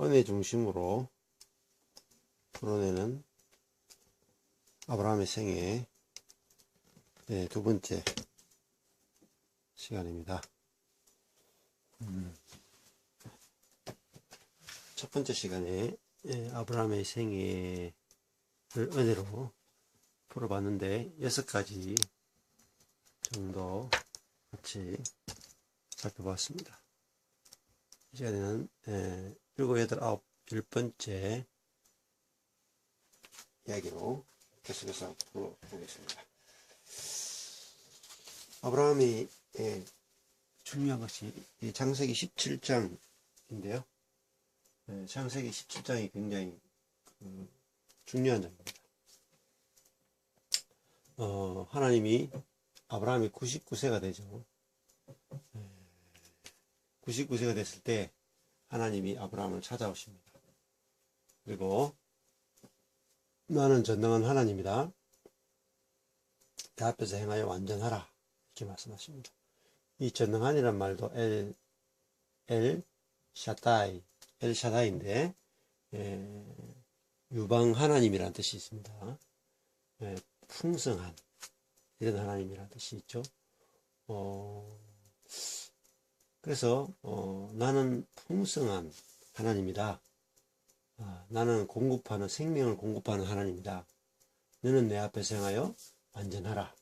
은혜 중심으로 풀어내는 아브라함의 생애 두 번째 시간입니다. 첫 번째 시간에 아브라함의 생애를 은혜로 풀어봤는데 6가지 정도 같이 살펴봤습니다. 이 시간에는 7, 8, 9, 10번째 이야기로 계속해서 풀어보겠습니다. 아브라함이 중요한 것이 창세기 17장인데요. 창세기 17장이 굉장히 중요한 장입니다. 하나님이 아브라함이 99세가 되죠. 99세가 됐을 때 하나님이 아브라함을 찾아오십니다. 그리고 나는 전능한 하나님이다. 내 앞에서 행하여 완전하라. 이렇게 말씀하십니다. 이 전능한이란 말도 엘 샤다이인데 유방 하나님이라는 뜻이 있습니다. 풍성한 이런 하나님이라는 뜻이 있죠. 그래서 나는 풍성한 하나님이다. 나는 생명을 공급하는 하나님이다. 너는 내 앞에서 행하여 완전하라.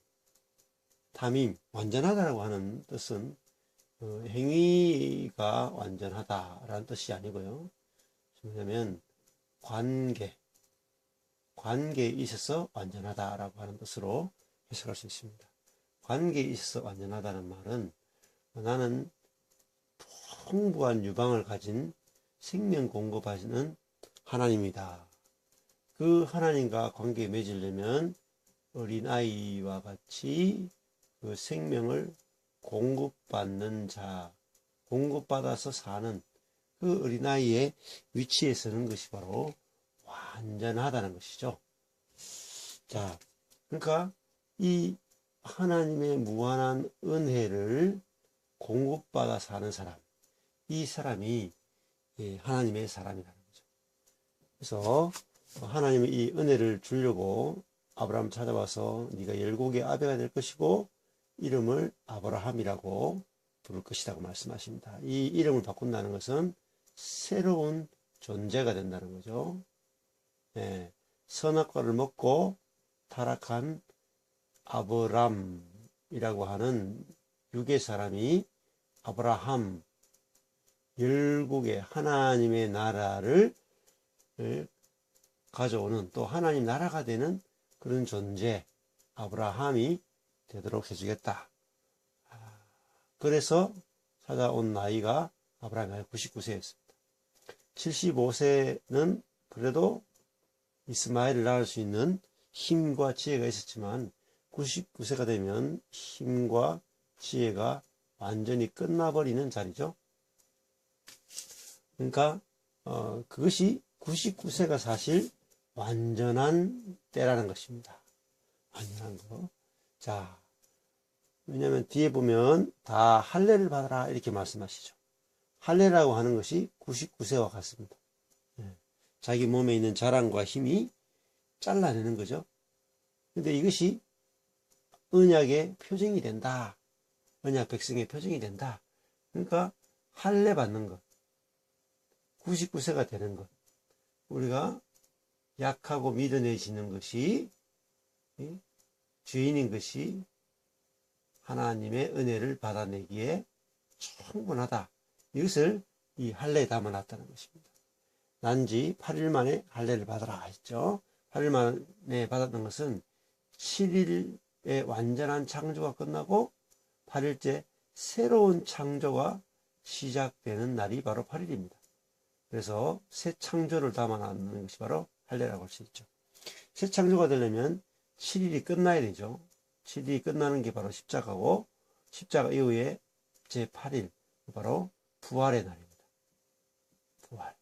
탐임, 완전하다라고 하는 뜻은 행위가 완전하다라는 뜻이 아니고요. 왜냐하면 관계에 있어서 완전하다라고 하는 뜻으로 해석할 수 있습니다. 관계에 있어서 완전하다는 말은 나는 풍부한 유방을 가진 생명 공급하시는 하나님이다. 그 하나님과 관계에 맺으려면 어린아이와 같이 그 생명을 공급받는 자, 공급받아서 사는 그 어린아이의 위치에 서는 것이 바로 완전하다는 것이죠. 자, 그러니까 이 하나님의 무한한 은혜를 공급받아 사는 사람, 이 사람이 하나님의 사람이라는 거죠. 그래서 하나님이 이 은혜를 주려고 아브라함 찾아와서 네가 7의 아베가 될 것이고 이름을 아브라함이라고 부를 것이라고 말씀하십니다. 이 이름을 바꾼다는 것은 새로운 존재가 된다는 거죠. 선악과를 먹고 타락한 아브람이라고 하는 육의 사람이 아브라함, 7의 하나님의 나라를 가져오는, 또 하나님 나라가 되는 그런 존재 아브라함이 되도록 해주겠다. 그래서 찾아온 나이가 아브라함이 99세였습니다. 75세는 그래도 이스마엘을 낳을 수 있는 힘과 지혜가 있었지만 99세가 되면 힘과 지혜가 완전히 끝나버리는 자리죠. 그러니까 그것이 99세가 사실 완전한 때라는 것입니다. 완전한 거. 자, 왜냐하면 뒤에 보면 다 할례를 받아라 이렇게 말씀하시죠. 할례라고 하는 것이 99세와 같습니다. 자기 몸에 있는 자랑과 힘이 잘라내는 거죠. 근데 이것이 언약의 표징이 된다. 언약 백성의 표징이 된다. 그러니까 할례 받는 것, 99세가 되는 것, 우리가 약하고 믿어내지는 것이 주인인 것이 하나님의 은혜를 받아내기에 충분하다. 이것을 이 할례에 담아놨다는 것입니다. 난지 8일 만에 할례를 받아라 했죠. 8일 만에 받았던 것은 7일의 완전한 창조가 끝나고 8일째 새로운 창조가 시작되는 날이 바로 8일입니다. 그래서 새 창조를 담아놨는 것이 바로 할례라고 할 수 있죠. 새 창조가 되려면 7일이 끝나야 되죠. 7일이 끝나는 게 바로 십자가고, 십자가 이후에 제8일 바로 부활의 날입니다. 부활.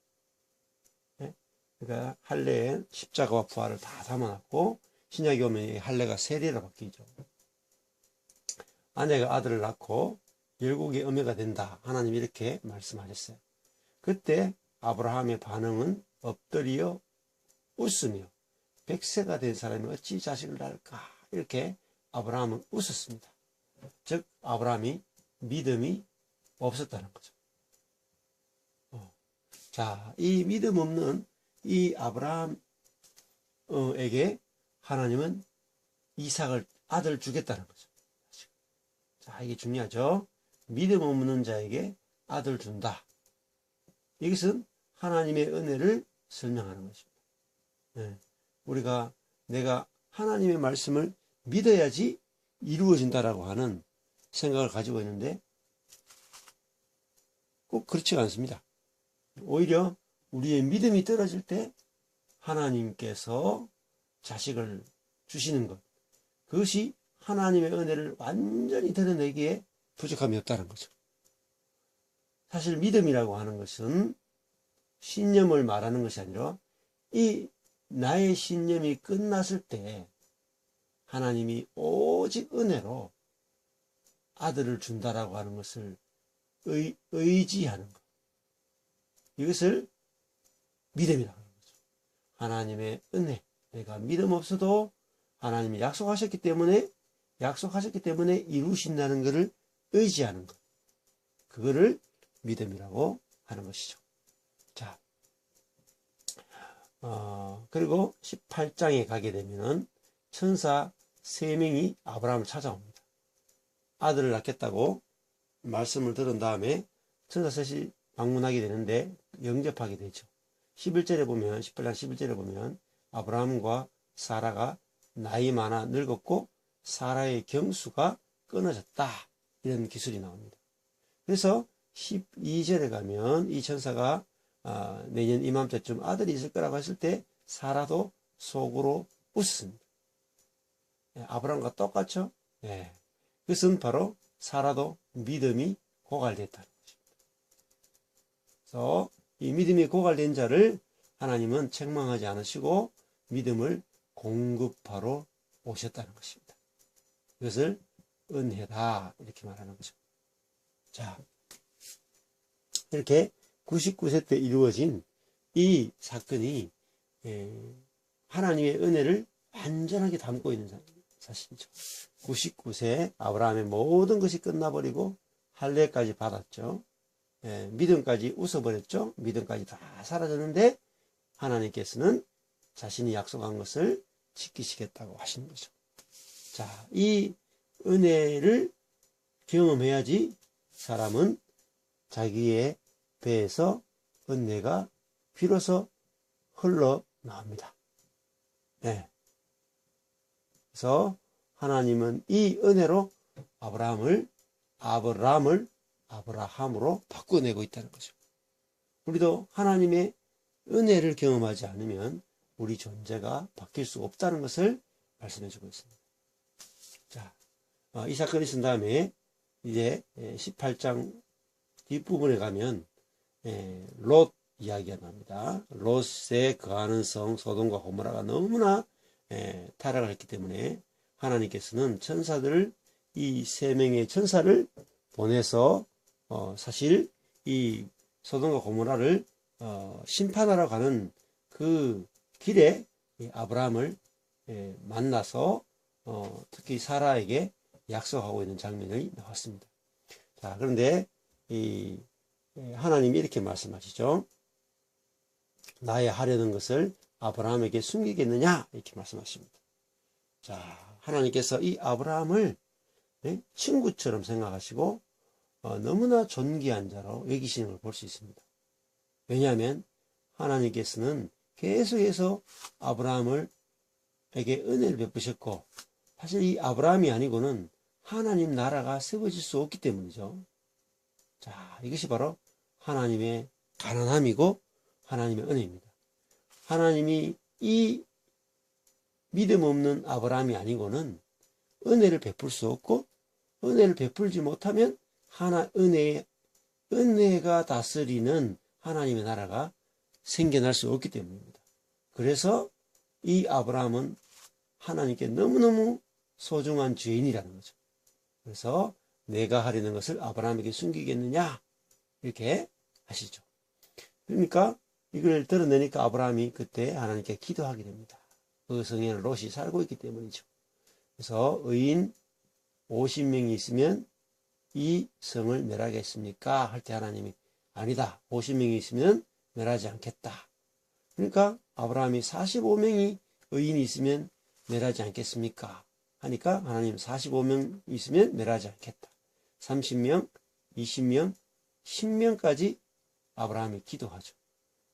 그러니까 할례에 십자가와 부활을 다 담아놨고, 신약에 오면 할례가 세례로 바뀌죠. 아내가 아들을 낳고 열국의 어머니가 된다. 하나님이 이렇게 말씀하셨어요. 그때 아브라함의 반응은 엎드려 웃으며 100세가 된 사람이 어찌 자식을 낳을까? 이렇게 아브라함은 웃었습니다. 즉 아브라함이 믿음이 없었다는 거죠. 자, 이 믿음 없는 이 아브라함에게 하나님은 이삭을 아들 주겠다는 거죠. 자, 이게 중요하죠. 믿음 없는 자에게 아들 준다. 이것은 하나님의 은혜를 설명하는 것입니다. 네. 우리가 내가 하나님의 말씀을 믿어야지 이루어진다라고 하는 생각을 가지고 있는데 꼭 그렇지가 않습니다. 오히려 우리의 믿음이 떨어질 때 하나님께서 자식을 주시는 것, 그것이 하나님의 은혜를 완전히 드러내기에 부족함이 없다는 거죠. 사실 믿음이라고 하는 것은 신념을 말하는 것이 아니라 이 나의 신념이 끝났을 때 하나님이 오직 은혜로 아들을 준다라고 하는 것을 의지하는 것. 이것을 믿음이라고 하는 거죠. 하나님의 은혜. 내가 믿음 없어도 하나님이 약속하셨기 때문에 이루신다는 것을 의지하는 것. 그거를 믿음이라고 하는 것이죠. 자, 그리고 18장에 가게 되면은 천사 3명이 아브라함을 찾아옵니다. 아들을 낳겠다고 말씀을 들은 다음에 천사 셋이 방문하게 되는데 영접하게 되죠. 11절에 보면 18장 11절에 보면 아브라함과 사라가 나이 많아 늙었고 사라의 경수가 끊어졌다. 이런 기술이 나옵니다. 그래서 12절에 가면 이 천사가 내년 이맘때쯤 아들이 있을 거라고 했을 때 사라도 속으로 웃습니다. 아브라함과 똑같죠? 네. 그것은 바로 사라도 믿음이 고갈됐다는 것입니다. 그래서 이 믿음이 고갈된 자를 하나님은 책망하지 않으시고 믿음을 공급하러 오셨다는 것입니다. 이것을 은혜다 이렇게 말하는 거죠. 자, 이렇게 99세 때 이루어진 이 사건이 하나님의 은혜를 완전하게 담고 있는 사실이죠. 99세 아브라함의 모든 것이 끝나버리고 할례까지 받았죠. 믿음까지 웃어버렸죠. 믿음까지 다 사라졌는데 하나님께서는 자신이 약속한 것을 지키시겠다고 하시는 거죠. 자, 이 은혜를 경험해야지 사람은 자기의 배에서 은혜가 비로소 흘러나옵니다. 네. 그래서 하나님은 이 은혜로 아브라함으로 바꿔내고 있다는 거죠. 우리도 하나님의 은혜를 경험하지 않으면 우리 존재가 바뀔 수 없다는 것을 말씀해 주고 있습니다. 자, 이 사건이 있은 다음에 이제 18장 뒷부분에 가면 롯 이야기가 납니다. 롯에 거하는 성 소돔과 고모라가 너무나 타락을 했기 때문에 하나님께서는 천사들을 이 3명의 천사를 보내서 사실 이 소돔과 고모라를 심판하러 가는 그 길에 아브라함을 만나서 특히 사라에게 약속하고 있는 장면이 나왔습니다. 자, 그런데 이 하나님이 이렇게 말씀하시죠. 나의 하려는 것을 아브라함에게 숨기겠느냐 이렇게 말씀하십니다. 자, 하나님께서 이 아브라함을 친구처럼 생각하시고 너무나 존귀한 자로 여기시는 걸 볼 수 있습니다. 왜냐하면 하나님께서는 계속해서 아브라함에게 은혜를 베푸셨고 사실 이 아브라함이 아니고는 하나님 나라가 세워질 수 없기 때문이죠. 자, 이것이 바로 하나님의 가난함이고 하나님의 은혜입니다. 하나님이 이 믿음 없는 아브라함이 아니고는 은혜를 베풀 수 없고 은혜를 베풀지 못하면 은혜가 다스리는 하나님의 나라가 생겨날 수 없기 때문입니다. 그래서 이 아브라함은 하나님께 너무너무 소중한 죄인이라는 거죠. 그래서 내가 하려는 것을 아브라함에게 숨기겠느냐? 이렇게 하시죠. 그러니까 이걸 드러내니까 아브라함이 그때 하나님께 기도하게 됩니다. 그 성에는 롯이 살고 있기 때문이죠. 그래서 의인 50명이 있으면 이 성을 멸하겠습니까? 할 때 하나님이 아니다. 50명이 있으면 멸하지 않겠다. 그러니까 아브라함이 45명이 의인이 있으면 멸하지 않겠습니까? 하니까 하나님 45명 있으면 멸하지 않겠다. 30명, 20명, 10명까지 아브라함이 기도하죠.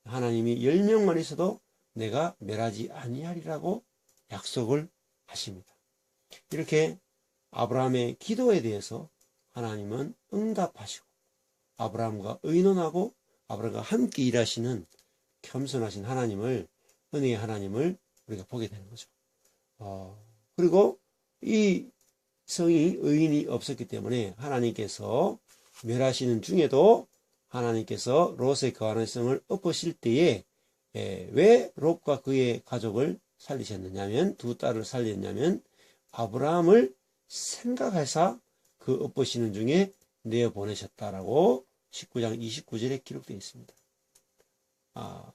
하나님이 10명만 있어도 내가 멸하지 아니하리라고 약속을 하십니다. 이렇게 아브라함의 기도에 대해서 하나님은 응답하시고 아브라함과 의논하고 아브라함과 함께 일하시는 겸손하신 하나님을, 은혜의 하나님을 우리가 보게 되는 거죠. 그리고 이 성이 의인이 없었기 때문에 하나님께서 멸하시는 중에도 하나님께서 롯의 거하는 성을 엎으실 때에 왜 롯과 그의 가족을 살리셨느냐면, 두 딸을 살렸냐면 아브라함을 생각해서 그 엎으시는 중에 내어보내셨다라고 19장 29절에 기록되어 있습니다.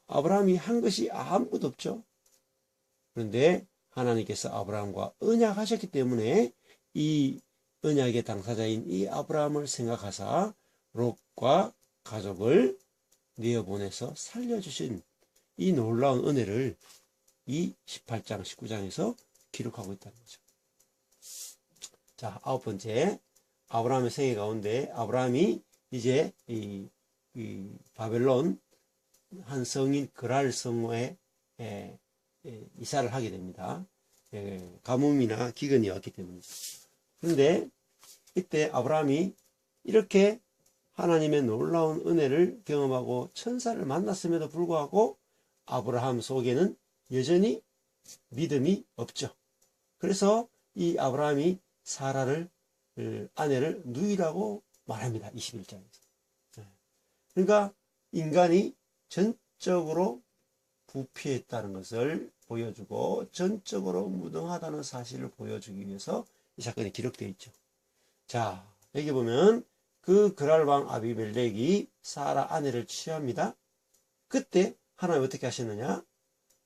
아브라함이 한 것이 아무것도 없죠. 그런데 하나님께서 아브라함과 언약하셨기 때문에 이 언약의 당사자인 이 아브라함을 생각하사 롯과 가족을 내어보내서 살려주신 이 놀라운 은혜를 이 18장, 19장에서 기록하고 있다는 거죠. 자, 9번째, 아브라함의 생애 가운데 아브라함이 이제 이 바벨론 한 성인 그랄 성에 이사를 하게 됩니다. 가뭄이나 기근이 왔기 때문이죠. 그런데 이때 아브라함이 이렇게 하나님의 놀라운 은혜를 경험하고 천사를 만났음에도 불구하고 아브라함 속에는 여전히 믿음이 없죠. 그래서 이 아브라함이 사라를 아내를 누이라고 말합니다. 21장에서. 그러니까 인간이 전적으로 부패했다는 것을 보여주고 전적으로 무능하다는 사실을 보여주기 위해서 이 사건이 기록되어 있죠. 자, 여기 보면 그 그랄 왕 아비멜렉이 사라 아내를 취합니다. 그때 하나님 어떻게 하셨느냐?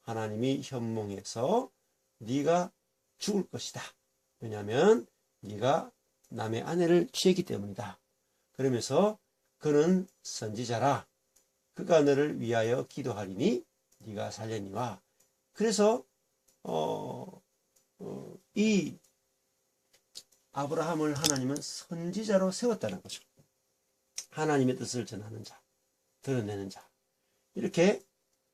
하나님이 현몽에서 네가 죽을 것이다. 왜냐하면 네가 남의 아내를 취했기 때문이다. 그러면서 그는 선지자라. 그가 너를 위하여 기도하리니 네가 살려니와. 그래서 이 아브라함을 하나님은 선지자로 세웠다는 거죠. 하나님의 뜻을 전하는 자, 드러내는 자. 이렇게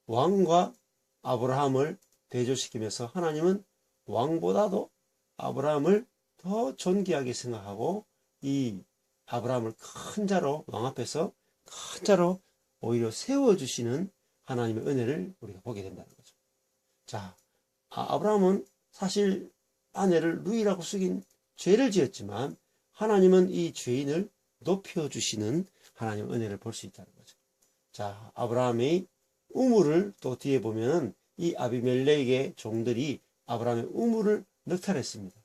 왕과 아브라함을 대조시키면서 하나님은 왕보다도 아브라함을 더 존귀하게 생각하고 이 아브라함을 큰 자로, 왕 앞에서 큰 자로 오히려 세워주시는 하나님의 은혜를 우리가 보게 된다는 거죠. 자, 아브라함은 사실 아내를 누이라고 쓰긴 죄를 지었지만 하나님은 이 죄인을 높여주시는 하나님의 은혜를 볼 수 있다는 거죠. 자, 아브라함의 우물을 또 뒤에 보면 이 아비멜렉의 종들이 아브라함의 우물을 넉탈했습니다.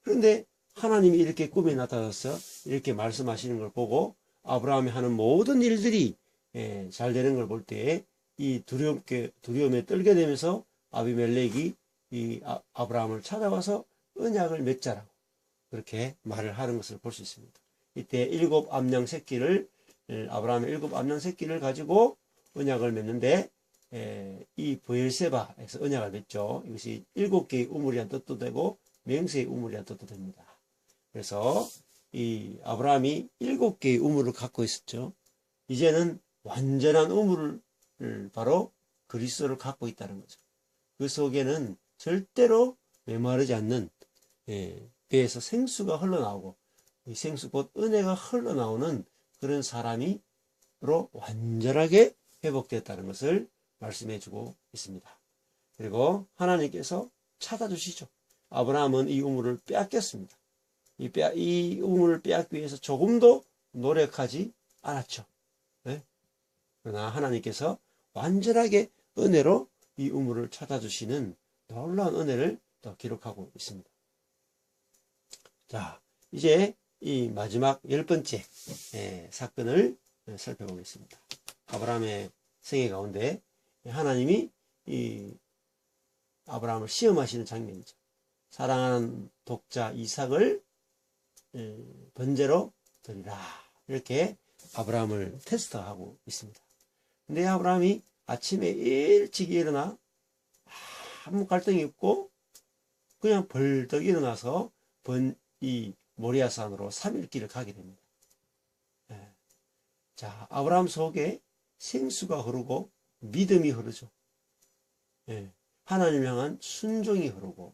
그런데 하나님이 이렇게 꿈에 나타나서 이렇게 말씀하시는 걸 보고 아브라함이 하는 모든 일들이 잘 되는 걸 볼 때 이 두려움에 떨게 되면서 아비멜렉이 이 아브라함을 찾아와서 언약을 맺자라고 그렇게 말을 하는 것을 볼 수 있습니다. 이때 7 암양 새끼를 아브라함의 7 암양 새끼를 가지고 언약을 맺는데 이 브엘세바에서 언약을 맺죠. 이것이 7개의 우물이란 뜻도 되고 맹세의 우물이란 뜻도 됩니다. 그래서 이 아브라함이 7개의 우물을 갖고 있었죠. 이제는 완전한 우물을 바로 그리스도를 갖고 있다는 거죠. 그 속에는 절대로 메마르지 않는 배에서 생수가 흘러나오고 이 생수 곧 은혜가 흘러나오는 그런 사람이로 완전하게 회복되었다는 것을 말씀해주고 있습니다. 그리고 하나님께서 찾아주시죠. 아브라함은 이 우물을 빼앗겼습니다. 이 우물을 빼앗기 위해서 조금도 노력하지 않았죠. 네? 그러나 하나님께서 완전하게 은혜로 이 우물을 찾아주시는 놀라운 은혜를 또 기록하고 있습니다. 자, 이제 이 마지막 10번째 사건을 살펴보겠습니다. 아브라함의 생애 가운데 하나님이 이 아브라함을 시험하시는 장면이죠. 사랑하는 독자 이삭을 번제로 드리라. 이렇게 아브라함을 테스트하고 있습니다. 근데 아브라함이 아침에 일찍 일어나 아무 갈등이 없고 그냥 벌떡 일어나서 이 모리아산으로 3일길을 가게 됩니다. 자, 아브라함 속에 생수가 흐르고 믿음이 흐르죠. 하나님 향한 순종이 흐르고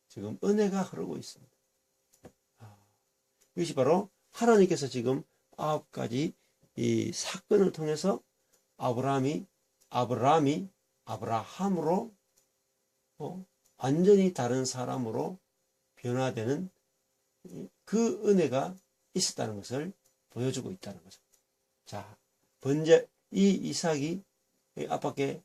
지금 은혜가 흐르고 있습니다. 이것이 바로 하나님께서 지금 9가지 이 사건을 통해서 아브라함으로 완전히 다른 사람으로 변화되는 그 은혜가 있었다는 것을 보여주고 있다는 거죠. 자, 이 이삭이 아빠께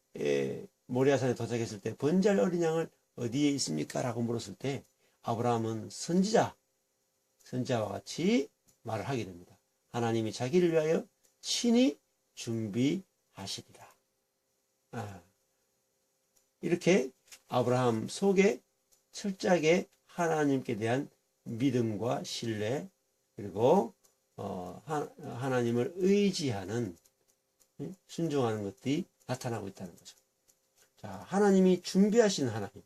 모리아산에 도착했을 때 번제할 어린 양을 어디에 있습니까? 라고 물었을 때 아브라함은 선지자와 같이 말을 하게 됩니다. 하나님이 자기를 위하여 친히 준비하시리라. 이렇게 아브라함 속에 철저하게 하나님께 대한 믿음과 신뢰 그리고 하나님을 의지하는 순종하는 것들이 나타나고 있다는 거죠. 자, 하나님이 준비하신 하나님,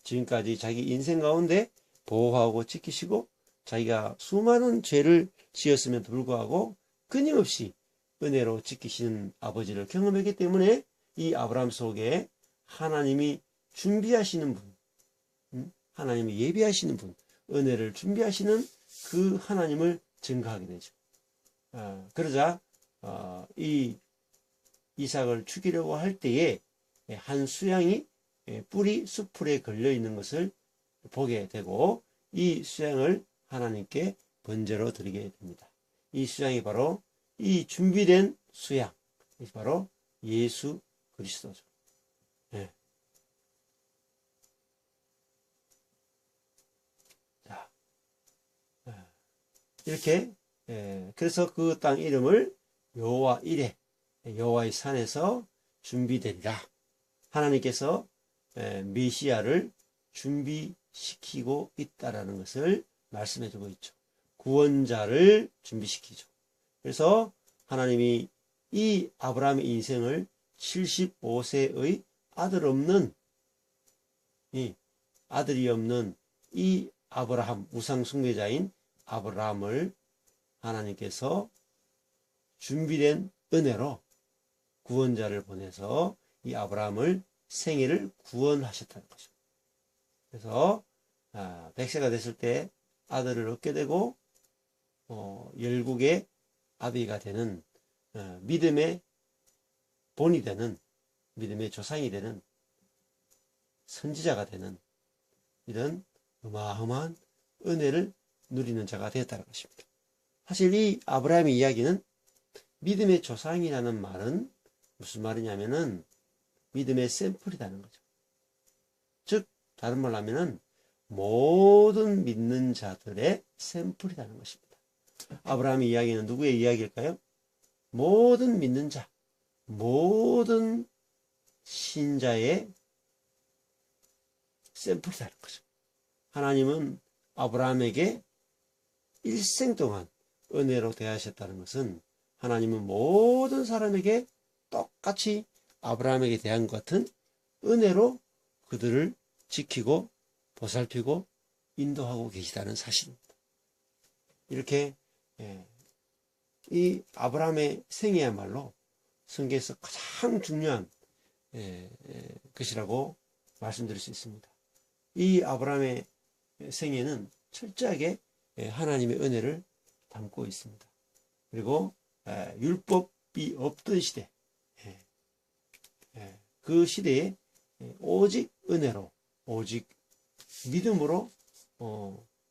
지금까지 자기 인생 가운데 보호하고 지키시고 자기가 수많은 죄를 지었음에도 불구하고 끊임없이 은혜로 지키시는 아버지를 경험했기 때문에 이 아브라함 속에 하나님이 준비하시는 분, 하나님이 예비하시는 분, 은혜를 준비하시는 그 하나님을 증거하게 되죠. 그러자 이 이삭을 죽이려고 할 때에 한 수양이 뿌리 수풀에 걸려 있는 것을 보게 되고 이 수양을 하나님께 번제로 드리게 됩니다. 이 수양이 바로 이 준비된 수양, 바로 예수 그리스도죠. 자, 이렇게 그래서 그 땅 이름을 여호와 이레, 여호와의 산에서 준비되리라. 하나님께서 메시아를 준비시키고 있다라는 것을 말씀해주고 있죠. 구원자를 준비시키죠. 그래서 하나님이 이 아브라함의 인생을 75세의 아들이 없는 이 아브라함, 우상 숭배자인 아브라함을 하나님께서 준비된 은혜로 구원자를 보내서 이 아브라함을 생애를 구원하셨다는 거죠. 그래서 100세가 됐을 때 아들을 얻게 되고 열국의 아비가 되는 믿음의 본이 되는 믿음의 조상이 되는 선지자가 되는 이런 어마어마한 은혜를 누리는 자가 되었다는 것입니다. 사실 이 아브라함의 이야기는 믿음의 조상이라는 말은 무슨 말이냐면은 믿음의 샘플이라는 거죠. 즉 다른 말로 하면은 모든 믿는 자들의 샘플이라는 것입니다. 아브라함의 이야기는 누구의 이야기일까요? 모든 믿는 자, 모든 신자의 샘플이라는 거죠. 하나님은 아브라함에게 일생 동안 은혜로 대하셨다는 것은 하나님은 모든 사람에게 똑같이 아브라함에게 대한 것 같은 은혜로 그들을 지키고 보살피고 인도하고 계시다는 사실입니다. 이렇게 이 아브라함의 생애야말로 성경에서 가장 중요한 것이라고 말씀드릴 수 있습니다. 이 아브라함의 생애는 철저하게 하나님의 은혜를 담고 있습니다. 그리고 율법이 없던 시대, 그 시대에 오직 은혜로 오직 믿음으로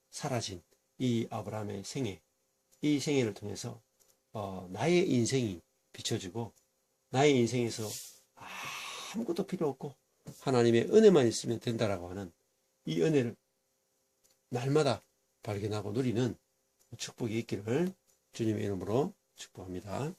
사라진 이 아브라함의 생애, 이 생애를 통해서 나의 인생이 비춰지고 나의 인생에서 아무것도 필요 없고 하나님의 은혜만 있으면 된다라고 하는 이 은혜를 날마다 발견하고 누리는 축복이 있기를 주님의 이름으로 축복합니다.